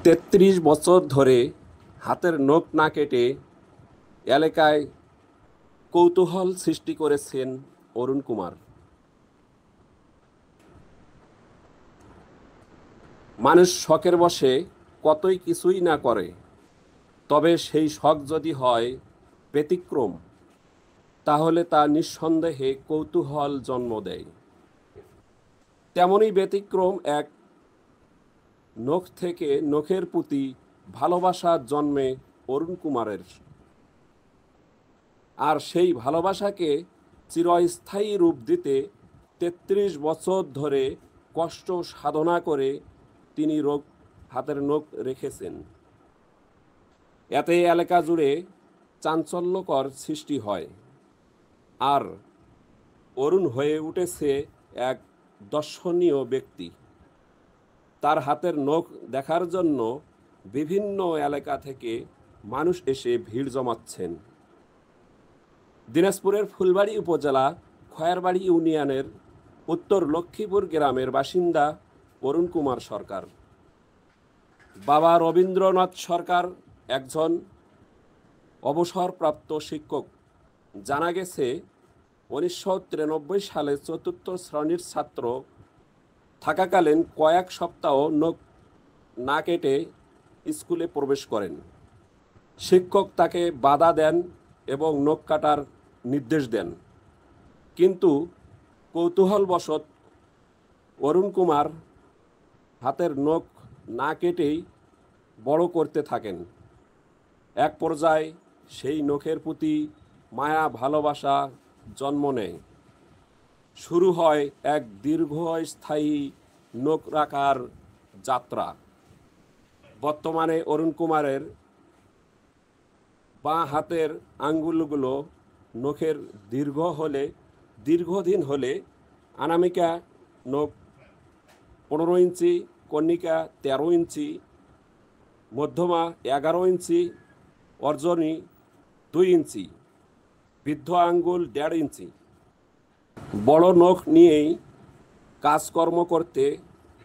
৩৩ বছর ধরে হাতের নখ না কেটে এলাকায় কৌতূহল সৃষ্টি করেছেন অরুণ কুমার। মানুষ শখের বশে কতই কিছুই না করে, তবে সেই শখ যদি হয় ব্যতিক্রম, তাহলে তা নিঃসন্দেহে কৌতূহল জন্ম দেয়। তেমনই ব্যতিক্রম এক নখ থেকে নখের প্রতি ভালোবাসা জন্মে অরুণ কুমারের। আর সেই ভালোবাসাকে চিরস্থায়ী রূপ দিতে ৩৩ বছর ধরে কষ্ট সাধনা করে তিনি হাতের নখ রেখেছেন। এতে এলাকা জুড়ে চাঞ্চল্যকর সৃষ্টি হয়, আর অরুণ হয়ে উঠেছে এক দর্শনীয় ব্যক্তি। তার হাতের নখ দেখার জন্য বিভিন্ন এলাকা থেকে মানুষ এসে ভিড় জমাচ্ছেন। দিনাজপুরের ফুলবাড়ী উপজেলা খয়ারবাড়ি ইউনিয়নের উত্তর লক্ষ্মীপুর গ্রামের বাসিন্দা অরুণ কুমার সরকার। বাবা রবীন্দ্রনাথ সরকার একজন অবসরপ্রাপ্ত শিক্ষক। জানা গেছে ১৯৯৩ সালে চতুর্থ শ্রেণীর ছাত্র থাকাকালীন কয়েক সপ্তাহ নখ না কেটে স্কুলে প্রবেশ করেন। শিক্ষক তাকে বাধা দেন এবং নখ কাটার নির্দেশ দেন, কিন্তু কৌতূহলবশত অরুণ কুমার হাতের নখ না কেটেই বড় করতে থাকেন। এক পর্যায়ে সেই নখের প্রতি মায়া ভালোবাসা জন্ম নেয়। শুরু হয় এক দীর্ঘস্থায়ী নখ রাখার যাত্রা। বর্তমানে অরুণ কুমারের বাঁ হাতের আঙ্গুলগুলো নখের দীর্ঘদিন হলে অনামিকা নখ ১৫ ইঞ্চি, কর্ণিকা ১৩ ইঞ্চি, মধ্যমা ১১ ইঞ্চি, অর্জনী ২ ইঞ্চি, বৃদ্ধ আঙ্গুল ১.৫ ইঞ্চি। বড় নখ নিয়েই কাজকর্ম করতে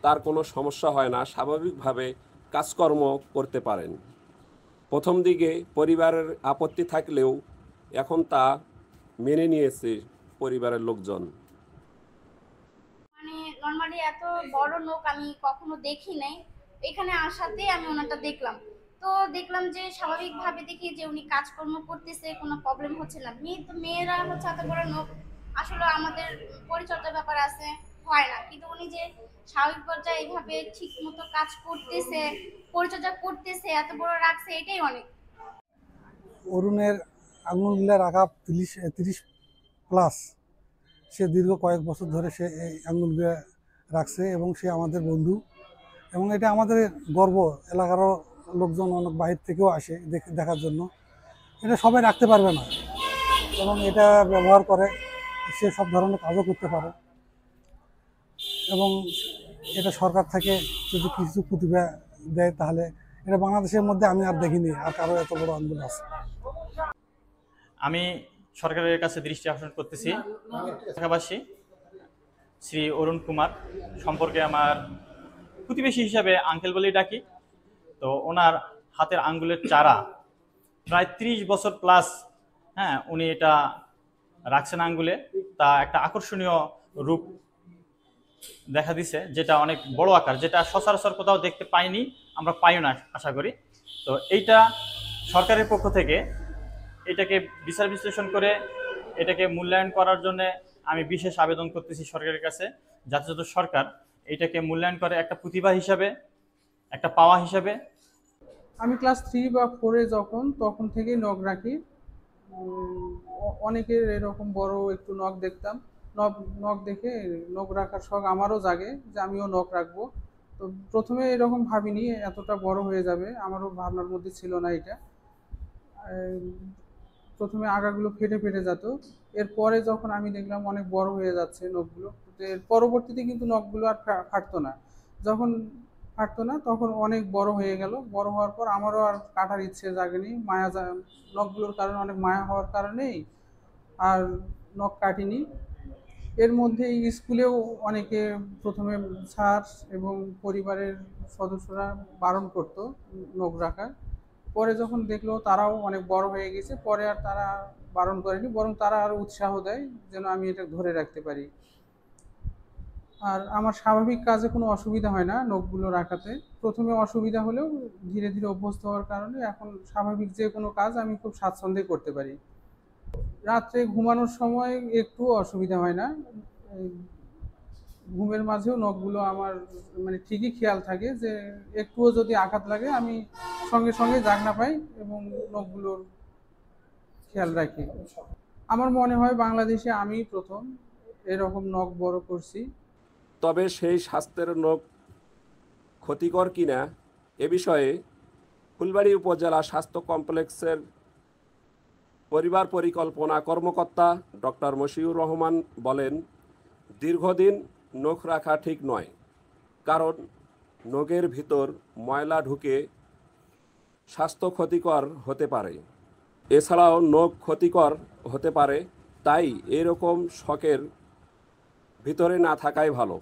তার কোনো সমস্যা হয় না, স্বাভাবিকভাবে কাজকর্ম করতে পারেন। প্রথম দিকে পরিবারের আপত্তি থাকলেও এখন তা মেনে নিয়েছে পরিবারের লোকজন। মানে নরমালি এত বড় নখ আমি কখনো দেখি নাই। এখানে আসাতে আমি ওনাটা দেখলাম। তো দেখলাম যে স্বাভাবিকভাবে দেখি যে উনি কাজকর্ম করতেছে, কোনো প্রবলেম হচ্ছে না। মেয়েরা হচ্ছে এত বড় নখ আসলে আমাদের পরিচর্যার ব্যাপার আছে, হয় না। কিন্তু উনি যে স্বাভাবিক পর্যায়ে এইভাবে ঠিক মতো কাজ করতেছে, পরিচর্যা করতেছে, এত বড় রাখছে, এটাই অনেক। অরুণের আঙুলগুলো রাখা ৩০ প্লাস। সে দীর্ঘ কয়েক বছর ধরে সে এই আঙুলগুলো রাখছে এবং সে আমাদের বন্ধু, এবং এটা আমাদের গর্ব। এলাকারও লোকজন অনেক বাহির থেকেও আসে দেখার জন্য। এটা সবাই রাখতে পারবে না, এবং এটা ব্যবহার করে সে সব ধরনের কাজও করতে পারে। এবং এটা সরকার থেকে যদি কিছু প্রতিভা দেয়, তাহলে এটা বাংলাদেশের মধ্যে আমি আর দেখিনি আর কারো এত বড় আঙ্গুল আছে। আমি সরকারের কাছে দৃষ্টি আকর্ষণ করতেছি, এলাকাবাসী শ্রী অরুণ কুমার সম্পর্কে আমার প্রতিবেশী হিসাবে আঙ্কেল বলেই ডাকি। তো ওনার হাতের আঙ্গুলের চারা প্রায় ৩০ বছর প্লাস, হ্যাঁ, উনি এটা রাখছেন আঙ্গুলে। তা একটা আকর্ষণীয় রূপ দেখা দিছে, যেটা অনেক বড় আকার, যেটা সচরাচর কোথাও দেখতে পাইনি, আমরা পাইও না আশা করি। তো এইটা সরকারের পক্ষ থেকে এটাকে বিচার বিশ্লেষণ করে এটাকে মূল্যায়ন করার জন্য আমি বিশেষ আবেদন করতেছি সরকারের কাছে, যাতে সরকার এটাকে মূল্যায়ন করে একটা প্রতিভা হিসাবে, একটা পাওয়া হিসাবে। আমি ক্লাস 3 বা 4-এ তখন থেকেই নখ রাখি। অনেকের এরকম বড় একটু নখ দেখতাম, নখ দেখে নখ রাখার শখ আমারও জাগে যে আমিও নখ রাখবো। তো প্রথমে এরকম ভাবিনি এতটা বড় হয়ে যাবে, আমারও ভাবনার মধ্যে ছিল না এটা। প্রথমে আগাগুলো ফেটে ফেটে যেত, এরপরে যখন আমি দেখলাম অনেক বড় হয়ে যাচ্ছে নখগুলো, এর পরবর্তীতে কিন্তু নখগুলো আর ফাটতো না। যখন ফাটতো না তখন অনেক বড় হয়ে গেল। বড় হওয়ার পর আমারও আর কাটার ইচ্ছে জাগেনি, নখগুলোর কারণে, অনেক মায়া হওয়ার কারণেই আর নখ কাটিনি। এর মধ্যে এই স্কুলেও অনেকে প্রথমে স্যার এবং পরিবারের সদস্যরা বারণ করতো নখ রাখা। পরে যখন দেখলো তারাও অনেক বড় হয়ে গেছে, পরে আর তারা বারণ করেনি, বরং তারা আরো উৎসাহ দেয় যেন আমি এটা ধরে রাখতে পারি। আর আমার স্বাভাবিক কাজে কোনো অসুবিধা হয় না নখগুলো রাখাতে। প্রথমে অসুবিধা হলেও ধীরে ধীরে অভ্যস্ত হওয়ার কারণে এখন স্বাভাবিক যে কোনো কাজ আমি খুব স্বাচ্ছন্দ্যে করতে পারি। রাত্রে ঘুমানোর সময় একটু অসুবিধা হয় না। এই ঘুমের মাঝেও নখগুলো আমার মানে ঠিকই খেয়াল থাকে যে একটুও যদি আঘাত লাগে আমি সঙ্গে সঙ্গে জাগনা পাই এবং নখগুলোর খেয়াল রাখি। আমার মনে হয় বাংলাদেশে আমিই প্রথম এরকম নখ বড় করছি। তবে সেই স্বাস্থ্যের নখ ক্ষতিকর কিনা এ বিষয়ে ফুলবাড়ী উপজেলা স্বাস্থ্য কমপ্লেক্সের পরিবার পরিকল্পনা কর্মকর্তা ডক্টর মশিউর রহমান বলেন, দীর্ঘদিন নখ রাখা ঠিক নয়, কারণ নখের ভিতর ময়লা ঢুকে স্বাস্থ্য ক্ষতিকর হতে পারে। এছাড়াও নখ ক্ষতিকর হতে পারে, তাই এরকম শখের ভিতরে না থাকাই ভালো।